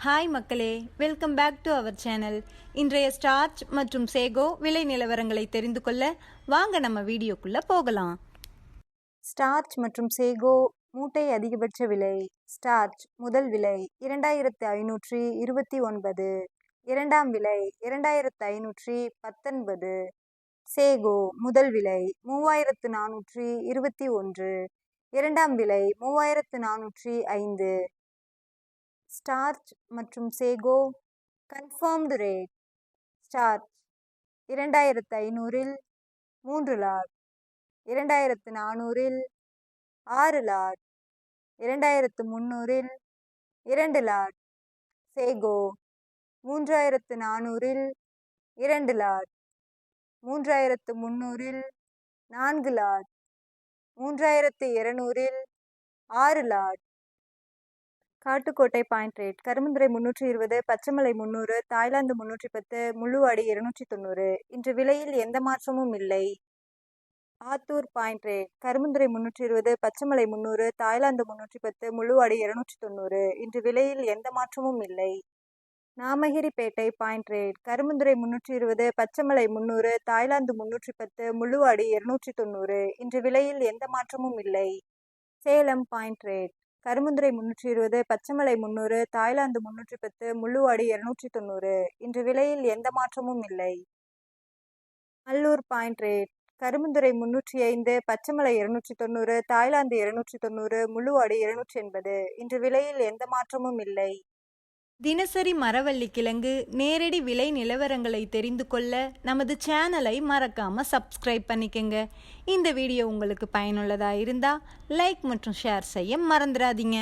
Hi மக்களே, welcome back to our channel. இன்றைய starch மற்றும் சேகோ விலை நிலவரங்களை தெரிந்து கொள்ள வாங்க நம்ம வீடியோக்குள்ள போகலாம். ஸ்டார்ச் மற்றும் சேகோ மூட்டை அதிகபட்ச விலை. ஸ்டார்ச் முதல் விலை 2529, இரண்டாம் விலை 2519. சேகோ முதல் விலை 3421, இரண்டாம் விலை 3405. ஸ்டார்ச் மற்றும் sago confirmed rate. Starch 2500 3 lot, 2400 6 lot, 2300 2 lot. Sago 3400 2 lot, 3300 4 lot, 3200 6 lot. Kattukottai point rate. Karumbunthurai 320, Pachaimalai 300, Thailand 310, Mulluvadi 290. இன்று விலையில் எந்த மாற்றமும் இல்லை. Attur point rate. Karumbunthurai 320, Pachaimalai 300, Thailand 310, Mulluvadi 290. இன்று விலையில் எந்த மாற்றமும் இல்லை. Namagiripettai point rate. Karumbunthurai 320, Pachaimalai 300, Thailand 310, Mulluvadi 290. இன்று விலையில் எந்த மாற்றமும் இல்லை. Salem point rate. Karumbunthurai 320, Pachaimalai 300, Thailand 310, Mulluvadi 290. இன்று விலையில் எந்த மாற்றமும் இல்லை. Nallur point rate. Karumbunthurai 305, Pachaimalai 290, Thailand 290, Mulluvadi 280. இன்று விலையில் எந்த மாற்றமும் இல்லை. தினசரி மரவள்ளி கிழங்கு நேரடி விலை நிலவரங்களை தெரிந்து கொள்ள நமது சேனலை மறக்காம சப்ஸ்கிரைப் பண்ணிக்கங்க. இந்த வீடியோ உங்களுக்கு பயனுள்ளதாக இருந்தால் லைக் மற்றும் ஷேர் செய்ய மறந்துடாதீங்க.